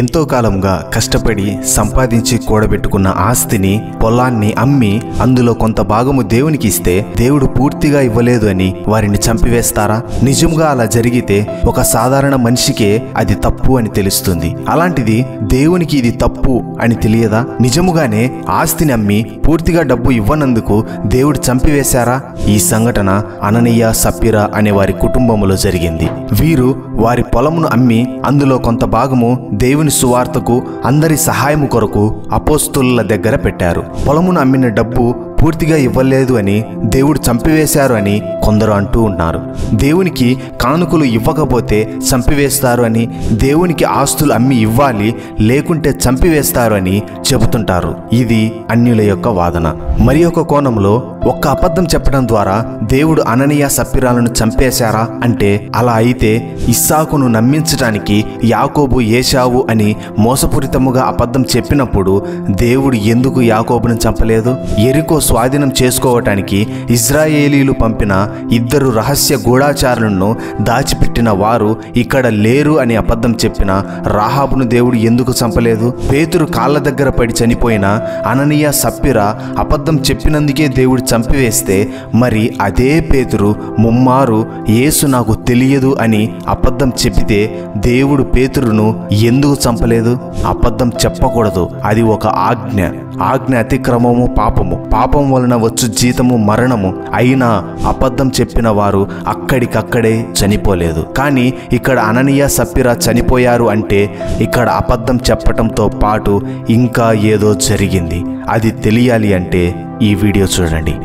ఎంతో కాలంగా కష్టపడి సంపాదించి కూడబెట్టుకున్న ఆస్తిని, పొలాన్ని అమ్మి అందులో కొంత భాగము దేవునికి ఇస్తే దేవుడు పూర్తిగా ఇవ్వలేదు అని వారిని చంపివేస్తారా? నిజంగా అలా జరిగితే ఒక సాధారణ మనిషికే అది తప్పు అని తెలుస్తుంది. అలాంటిది దేవునికి ఇది తప్పు అని తెలియదా? నిజముగానే ఆస్తిని అమ్మి పూర్తిగా డబ్బు ఇవ్వనందుకు దేవుడు చంపివేశారా? ఈ సంఘటన అననీయ, సప్ఫీరా అనే వారి కుటుంబములో జరిగింది. వీరు వారి పొలమును అమ్మి అందులో కొంత భాగము దేవుని సువార్తకు, అందరి సహాయము కొరకు అపోస్తలుల దగ్గర పెట్టారు. పొలమును అమ్మిన డబ్బు పూర్తిగా ఇవ్వలేదు అని దేవుడు చంపివేశారు అని కొందరు అంటూ ఉన్నారు. దేవునికి కానుకలు ఇవ్వకపోతే చంపివేస్తారు అని, దేవునికి ఆస్తులు అమ్మి ఇవ్వాలి లేకుంటే చంపివేస్తారు అని చెబుతుంటారు. ఇది అన్యుల యొక్క వాదన. మరి ఒక కోణంలో ఒక్క అబద్ధం చెప్పడం ద్వారా దేవుడు అననీయ, సప్ఫీరాలను చంపేశారా అంటే, అలా అయితే ఇస్సాకును నమ్మించటానికి యాకోబు, ఏశావు అని మోసపూరితముగా అబద్ధం చెప్పినప్పుడు దేవుడు ఎందుకు యాకోబును చంపలేదు? యెరికో స్వాధీనం చేసుకోవటానికి ఇజ్రాయేలీలు పంపిన 2 రహస్య గూఢాచారులను దాచిపెట్టిన వారు ఇక్కడ లేరు అని అబద్ధం చెప్పిన రాహాబును దేవుడు ఎందుకు చంపలేదు? పేతురు కాళ్ళ దగ్గర పడి చనిపోయిన అననీయ, సప్ఫీరా అబద్ధం చెప్పినందుకే దేవుడు చంపివేస్తే, మరి అదే పేతురు ముమ్మారు యేసు నాకు తెలియదు అని అబద్ధం చెప్పితే దేవుడు పేతురును ఎందుకు చంపలేదు? అబద్ధం చెప్పకూడదు, అది ఒక ఆజ్ఞ. ఆజ్ఞ అతిక్రమము పాపము, పాపం వలన వచ్చు జీతము మరణము. అయినా అబద్ధం చెప్పిన వారు అక్కడికక్కడే చనిపోలేదు. కానీ ఇక్కడ అననీయ, సప్ఫీరా చనిపోయారు అంటే ఇక్కడ అబద్ధం చెప్పటంతో పాటు ఇంకా ఏదో జరిగింది. అది తెలియాలి అంటే ఈ వీడియో చూడండి.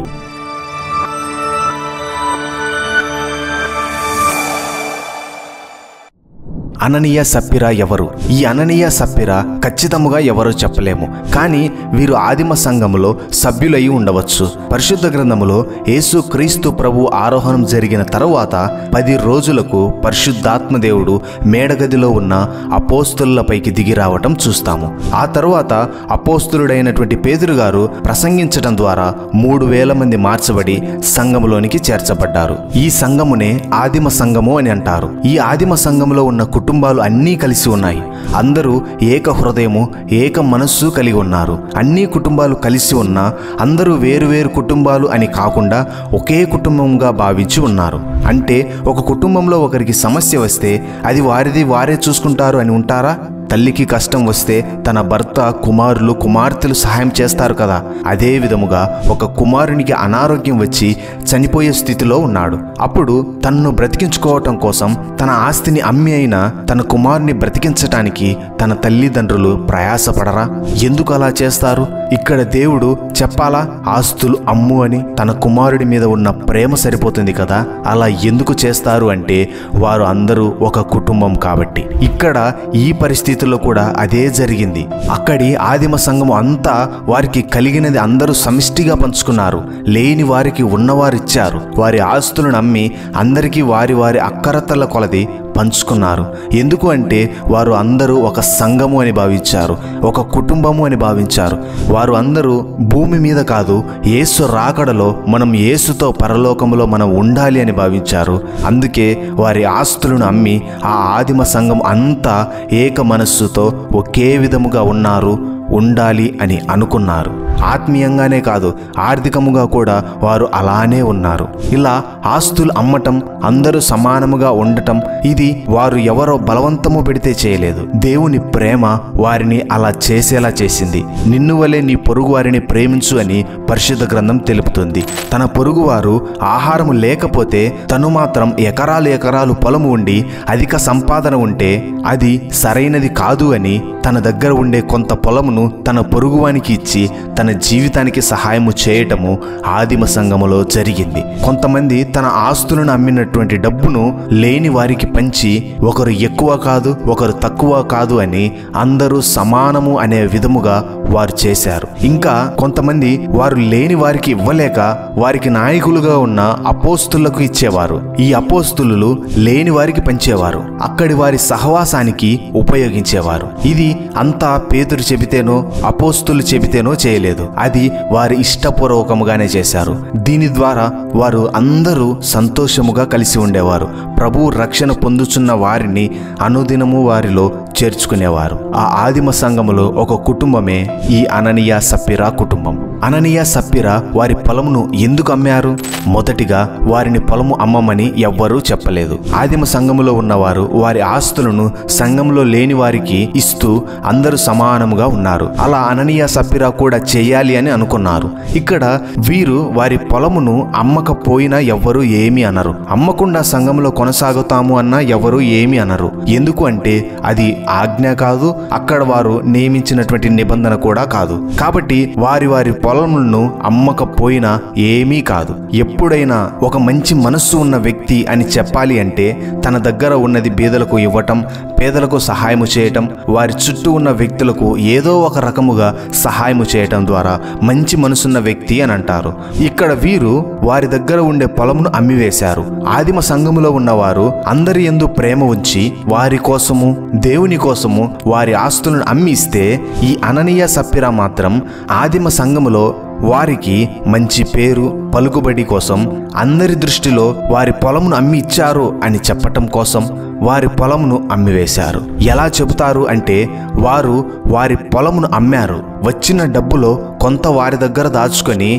అననీయ, సప్ఫీరా ఎవరు? ఈ అననీయ, సప్ఫీరా ఖచ్చితముగా ఎవరో చెప్పలేము. కానీ వీరు ఆదిమ సంఘములో సభ్యులై ఉండవచ్చు. పరిశుద్ధ గ్రంథములో యేసు క్రీస్తు ప్రభు ఆరోహణం జరిగిన తరువాత 10 రోజులకు పరిశుద్ధాత్మ దేవుడు మేడగదిలో ఉన్న అపోస్తలులపైకి దిగి రావటం చూస్తాము. ఆ తరువాత అపోస్తలుడైనటువంటి పేతురు గారు ప్రసంగించడం ద్వారా 3000 మంది మార్చబడి సంఘములోనికి చేర్చబడ్డారు. ఈ సంఘమునే ఆదిమ సంఘము అని అంటారు. ఈ ఆదిమ సంఘములో ఉన్న కుటుంబాలు అన్నీ కలిసి ఉన్నాయి. అందరూ ఏక హృదయము, ఏక మనస్సు కలిగి ఉన్నారు. అన్ని కుటుంబాలు కలిసి ఉన్నా అందరూ వేరువేరు కుటుంబాలు అని కాకుండా ఒకే కుటుంబంగా భావించి ఉన్నారు. అంటే ఒక కుటుంబంలో ఒకరికి సమస్య వస్తే అది వారిది వారే చూసుకుంటారు అని ఉంటారా? తల్లికి కష్టం వస్తే తన భర్త, కుమారులు, కుమార్తెలు సహాయం చేస్తారు కదా. అదే విధముగా ఒక కుమారునికి అనారోగ్యం వచ్చి చనిపోయే స్థితిలో ఉన్నాడు. అప్పుడు తనను బ్రతికించుకోవటం కోసం తన ఆస్తిని అమ్మి అయినా తన కుమారుని బ్రతికించటానికి తన తల్లిదండ్రులు ప్రయాసపడరా? ఎందుకు అలా చేస్తారు? ఇక్కడ దేవుడు చెప్పాలా ఆస్తులు అమ్ము అని? తన కుమారుడి మీద ఉన్న ప్రేమ సరిపోతుంది కదా. అలా ఎందుకు చేస్తారు అంటే వారు అందరూ ఒక కుటుంబం కాబట్టి. ఇక్కడ ఈ పరిస్థితిలో కూడా అదే జరిగింది. అక్కడి ఆదిమ సంఘం అంతా వారికి కలిగినది అందరూ సమిష్టిగా పంచుకున్నారు. లేని వారికి ఉన్నవారిచ్చారు. వారి ఆస్తులను అమ్మి అందరికీ వారి వారి అక్కరతల కొలది పంచుకున్నారు. ఎందుకు అంటే వారు అందరూ ఒక సంఘము అని భావించారు, ఒక కుటుంబము అని భావించారు. వారు అందరూ భూమి మీద కాదు, యేసు రాకడలో మనం యేసుతో పరలోకములో మనం ఉండాలి అని భావించారు. అందుకే వారి ఆస్తులను అమ్మి ఆ ఆదిమ సంఘం అంతా ఏక మనస్సుతో ఒకే విధముగా ఉన్నారు, ఉండాలి అని అనుకున్నారు. ఆత్మీయంగానే కాదు, ఆర్థికముగా కూడా వారు అలానే ఉన్నారు. ఇలా ఆస్తులు అమ్మటం, అందరూ సమానముగా ఉండటం, ఇది వారు ఎవరో బలవంతము పెడితే చేయలేదు. దేవుని ప్రేమ వారిని అలా చేసేలా చేసింది. నిన్ను వలె నీ పొరుగు వారిని ప్రేమించు అని పరిశుద్ధ గ్రంథం తెలుపుతుంది. తన పొరుగువారు ఆహారము లేకపోతే తను మాత్రం ఎకరాలు పొలము ఉండి అధిక సంపాదన ఉంటే అది సరైనది కాదు అని తన దగ్గర ఉండే కొంత పొలమును తన పొరుగువానికి ఇచ్చి తన జీవితానికి సహాయము చేయటము ఆదిమ సంఘములో జరిగింది. కొంతమంది తన ఆస్తులను అమ్మినటువంటి డబ్బును లేని వారికి పంచి ఒకరు ఎక్కువ కాదు, ఒకరు తక్కువ కాదు అని అందరూ సమానము అనే విధముగా వారు చేశారు. ఇంకా కొంతమంది వారు లేని వారికి ఇవ్వలేక వారికి నాయకులుగా ఉన్న అపోస్తులకు ఇచ్చేవారు. ఈ అపోస్తులు లేని వారికి పంచేవారు, అక్కడి వారి సహవాసానికి ఉపయోగించేవారు. ఇది అంతా పేతురు చెబితేనో అపోస్తులు చెబితేనో చేయలేదు. అది వారి ఇష్టపూర్వకముగానే చేశారు. దీని ద్వారా వారు అందరూ సంతోషముగా కలిసి ఉండేవారు. ప్రభువు రక్షణ పొందుచున్న వారిని అనుదినము వారిలో చేర్చుకునేవారు. ఆ ఆదిమ సంఘములో ఒక కుటుంబమే ఈ అననీయ సప్పిరా కుటుంబం. అననీయ సప్పిరా వారి పొలమును ఎందుకు అమ్మారు? మొదటిగా వారిని పొలము అమ్మమని ఎవ్వరూ చెప్పలేదు. ఆదిమ సంఘములో ఉన్నవారు వారి ఆస్తులను సంఘంలో లేని వారికి ఇస్తూ అందరూ సమానముగా ఉన్నారు. అలా అననీయ సప్పిరా కూడా చేయాలి అని అనుకున్నారు. ఇక్కడ వీరు వారి పొలమును అమ్మకపోయినా ఎవ్వరూ ఏమీ అనరు. అమ్మకుండా సంఘంలో కొనసాగుతాము అన్నా ఎవరు ఏమి అనరు. ఎందుకు అంటే అది ఆజ్ఞ కాదు, అక్కడ వారు నియమించినటువంటి నిబంధన కూడా కాదు. కాబట్టి వారి పొలములను అమ్మకపోయినా ఏమీ కాదు. ఎప్పుడైనా ఒక మంచి మనస్సు ఉన్న వ్యక్తి అని చెప్పాలి అంటే తన దగ్గర ఉన్నది బీదలకు ఇవ్వటం, పేదలకు సహాయము చేయటం, వారి చుట్టూ ఉన్న వ్యక్తులకు ఏదో ఒక రకముగా సహాయము చేయటం ద్వారా మంచి మనసున్న వ్యక్తి అని అంటారు. ఇక్కడ వీరు వారి దగ్గర ఉండే పొలమును అమ్మివేశారు. ఆదిమ సంఘములో ఉన్నవారు అందరి యందు ప్రేమ ఉంచి వారి కోసము దేవుని కోసము వారి ఆస్తులను అమ్మి ఇస్తే, ఈ అననీయ సప్పిరా మాత్రం ఆదిమ సంఘములో వారికి మంచి పేరు పలుకుబడి కోసం అందరి దృష్టిలో వారి పొలమును అమ్మి ఇచ్చారు అని చెప్పటం కోసం వారి పొలమును అమ్మివేశారు. ఎలా చెబుతారు అంటే వారు వారి పొలమును అమ్మారు. వచ్చిన డబ్బులో కొంత వారి దగ్గర దాచుకొని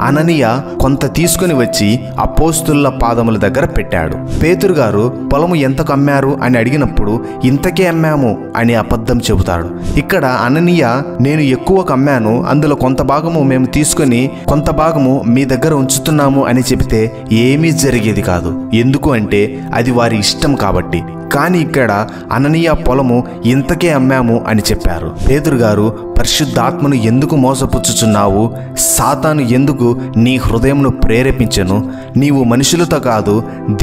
అననీయ కొంత తీసుకుని వచ్చి అపోస్తుల పాదముల దగ్గర పెట్టాడు. పేతురు గారు పొలము ఎంతకు అమ్మారు అని అడిగినప్పుడు ఇంతకే అమ్మాము అని అబద్ధం చెబుతాడు. ఇక్కడ అననీయ నేను ఎక్కువకు అమ్మాను, అందులో కొంత భాగము మేము తీసుకొని కొంత భాగము మీ దగ్గర ఉంచుతున్నాము అని చెబితే ఏమీ జరిగేది కాదు. ఎందుకు అంటే అది వారి ఇష్టం కాబట్టి. కానీ ఇక్కడ అననీయ పొలము ఇంతకే అమ్మాము అని చెప్పారు. పేతురు గారు పరిశుద్ధాత్మను ఎందుకు మోసపుచ్చుచున్నావు? సాతాను ఎందుకు నీ హృదయమును ప్రేరేపించెను? నీవు మనుషులతో కాదు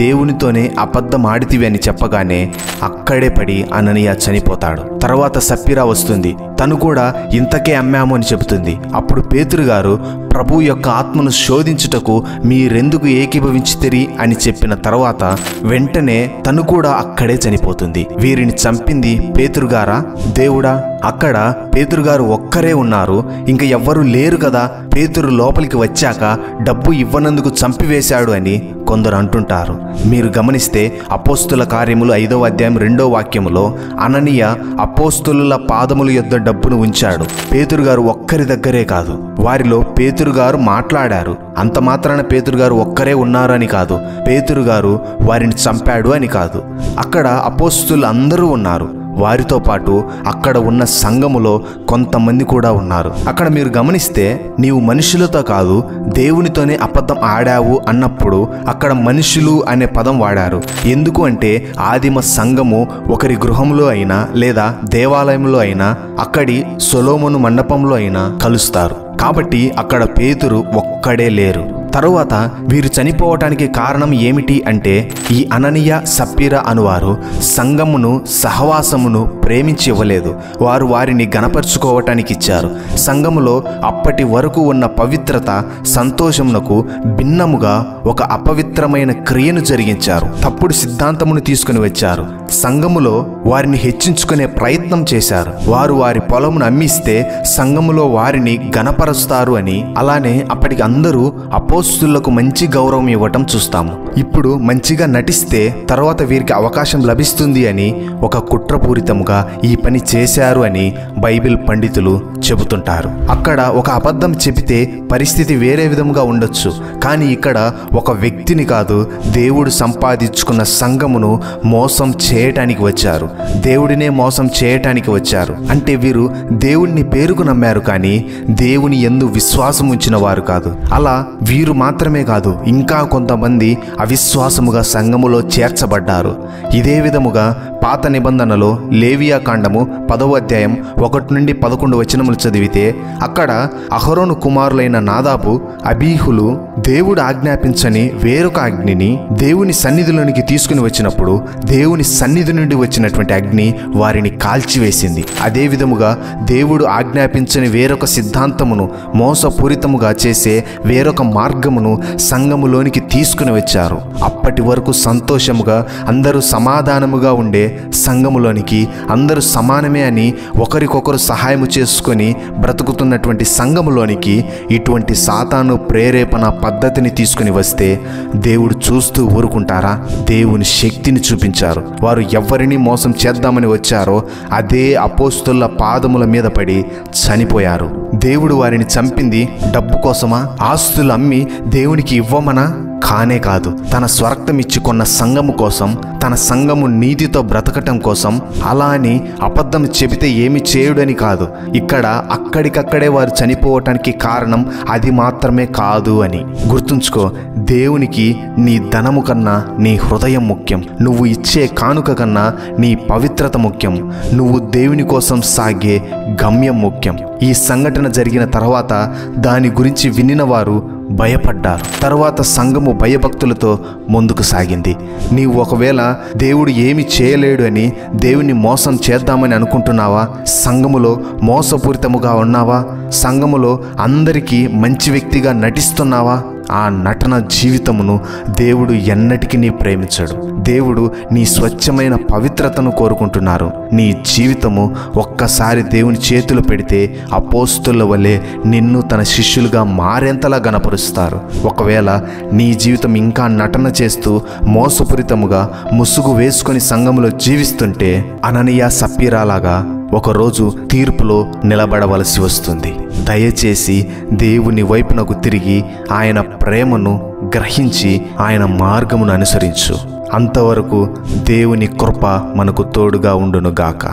దేవునితోనే అబద్ధం ఆడితివి అని చెప్పగానే అక్కడే పడి అననీయ చనిపోతాడు. తర్వాత సప్పిరా వస్తుంది, తను కూడా ఇంతకే అమ్మాము అని చెబుతుంది. అప్పుడు పేతురు గారు ప్రభు యొక్క ఆత్మను శోధించుటకు మీరెందుకు ఏకీభవించితిరి అని చెప్పిన తర్వాత వెంటనే తను కూడా అక్కడే చనిపోతుంది. వీరిని చంపింది పేతురు గారా దేవుడా? అక్కడ పేతురు గారు ఒక్కరే ఉన్నారు, ఇంకా ఎవ్వరూ లేరు కదా. పేతురు లోపలికి వచ్చాక డబ్బు ఇవ్వనందుకు చంపివేశాడు అని కొందరు అంటుంటారు. మీరు గమనిస్తే అపోస్తుల కార్యములు 5వ అధ్యాయం 2వ వాక్యములో అననీయ అపోస్తుల పాదముల యొద్ద డబ్బును ఉంచాడు. పేతురు గారు ఒక్కరి దగ్గరే కాదు, వారిలో పేతురు గారు మాట్లాడారు. అంత మాత్రాన పేతురు గారు ఒక్కరే ఉన్నారు అని కాదు, పేతురు గారు వారిని చంపాడు అని కాదు. అక్కడ అపోస్తులు అందరూ ఉన్నారు. వారితో పాటు అక్కడ ఉన్న సంఘములో కొంతమంది కూడా ఉన్నారు. అక్కడ మీరు గమనిస్తే నీవు మనుషులతో కాదు దేవునితోనే అబద్ధం ఆడావు అన్నప్పుడు అక్కడ మనుషులు అనే పదం వాడారు. ఎందుకు అంటే ఆదిమ సంఘము ఒకరి గృహంలో అయినా లేదా దేవాలయంలో అయినా అక్కడి సొలొమోను మండపంలో అయినా కలుస్తారు. కాబట్టి అక్కడ పేతురు ఒక్కడే లేరు. తరువాత వీరు చనిపోవటానికి కారణం ఏమిటి అంటే ఈ అననీయ సప్పిరా అనువారు సంఘమును సహవాసమును ప్రేమించి ఇవ్వలేదు. వారు వారిని గణపరుచుకోవటానికి ఇచ్చారు. సంఘములో అప్పటి వరకు ఉన్న పవిత్రత సంతోషమునకు భిన్నముగా ఒక అపవిత్రమైన క్రియను జరిగించారు. తప్పుడు సిద్ధాంతమును తీసుకుని వచ్చారు. సంఘములో వారిని హెచ్చించుకునే ప్రయత్నం చేశారు. వారు వారి పొలమును అమ్మిస్తే సంఘములో వారిని గణపరుస్తారు అని. అలానే అప్పటికి అందరూ అపోస్తులకు మంచి గౌరవం ఇవ్వటం చూస్తాము. ఇప్పుడు మంచిగా నటిస్తే తర్వాత వీరికి అవకాశం లభిస్తుంది అని ఒక కుట్రపూరితముగా ఈ పని చేశారు అని బైబిల్ పండితులు చెబుతుంటారు. అక్కడ ఒక అబద్ధం చెబితే పరిస్థితి వేరే విధముగా ఉండొచ్చు, కానీ ఇక్కడ ఒక వ్యక్తిని కాదు దేవుడు సంపాదించుకున్న సంఘమును మోసం చేయటానికి వచ్చారు. దేవుడినే మోసం చేయటానికి వచ్చారు. అంటే వీరు దేవుడిని పేరుకు నమ్మారు కానీ దేవుని యందు విశ్వాసం ఉంచిన వారు కాదు. అలా వీరు మాత్రమే కాదు, ఇంకా కొంతమంది అవిశ్వాసముగా సంఘములో చేర్చబడ్డారు. ఇదే విధముగా పాత నిబంధనలో లేవియా కాండము 10వ అధ్యాయం 1 నుండి 11 వచనములు చదివితే అక్కడ అహరోను కుమారులైన నాదాబు అబీహులు దేవుడు ఆజ్ఞాపించని వేరొక అగ్నిని దేవుని సన్నిధిలోనికి తీసుకుని వచ్చినప్పుడు దేవుని సన్నిధి నుండి వచ్చినటువంటి అగ్ని వారిని కాల్చివేసింది. అదే విధముగా దేవుడు ఆజ్ఞాపించని వేరొక సిద్ధాంతమును మోసపూరితముగా చేసే వేరొక మార్గమును సంఘములోనికి తీసుకుని వచ్చారు. వచ్చారు. అప్పటి వరకు సంతోషముగా అందరూ సమాధానముగా ఉండే సంఘములోనికి, అందరూ సమానమే అని ఒకరికొకరు సహాయము చేసుకొని బ్రతుకుతున్నటువంటి సంఘములోనికి ఇటువంటి సాతాను ప్రేరేపణ పద్ధతిని తీసుకుని వస్తే దేవుడు చూస్తూ ఊరుకుంటారా? దేవుని శక్తిని చూపించారు. వారు ఎవరిని మోసం చేద్దామని వచ్చారో అదే అపోస్తలుల పాదముల మీద పడి చనిపోయారు. దేవుడు వారిని చంపింది డబ్బు కోసమా? ఆస్తులు అమ్మి దేవునికి ఇవ్వమనా? కానే కాదు. తన స్వరక్తం ఇచ్చి కొన్న సంఘము కోసం, తన సంఘము నీతితో బ్రతకటం కోసం. అలా అని అబద్ధం చెబితే ఏమి చేయుడని కాదు. ఇక్కడ అక్కడికక్కడే వారు చనిపోవటానికి కారణం అది మాత్రమే కాదు అని గుర్తుంచుకో. దేవునికి నీ ధనము కన్నా నీ హృదయం ముఖ్యం. నువ్వు ఇచ్చే కానుక కన్నా నీ పవిత్రత ముఖ్యం. నువ్వు దేవుని కోసం సాగే గమ్యం ముఖ్యం. ఈ సంఘటన జరిగిన తర్వాత దాని గురించి వినిన వారు భయపడ్డారు. తర్వాత సంఘము భయభక్తులతో ముందుకు సాగింది. నీవు ఒకవేళ దేవుడు ఏమి చేయలేడు అని దేవుని మోసం చేద్దామని అనుకుంటున్నావా? సంఘములో మోసపూరితముగా ఉన్నావా? సంఘములో అందరికీ మంచి వ్యక్తిగా నటిస్తున్నావా? ఆ నటన జీవితమును దేవుడు ఎన్నటికీ నీ ప్రేమించడు. దేవుడు నీ స్వచ్ఛమైన పవిత్రతను కోరుకుంటున్నారు. నీ జీవితము ఒక్కసారి దేవుని చేతులు పెడితే అపోస్తలుల వలె నిన్ను తన శిష్యులుగా మారేంతలా గణపరుస్తారు. ఒకవేళ నీ జీవితం ఇంకా నటన చేస్తూ మోసపూరితముగా ముసుగు వేసుకొని సంఘములో జీవిస్తుంటే అననీయ సప్పీరాలాగా ఒకరోజు తీర్పులో నిలబడవలసి వస్తుంది. దయచేసి దేవుని వైపునకు తిరిగి ఆయన ప్రేమను గ్రహించి ఆయన మార్గమును అనుసరించు. అంతవరకు దేవుని కృప మనకు తోడుగా ఉండునుగాక.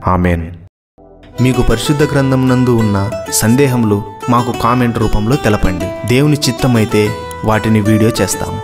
ఆమెన్. మీకు పరిశుద్ధ గ్రంథం నందు ఉన్న సందేహములు మాకు కామెంట్ రూపంలో తెలపండి. దేవుని చిత్తమైతే వాటిని వీడియో చేస్తాము.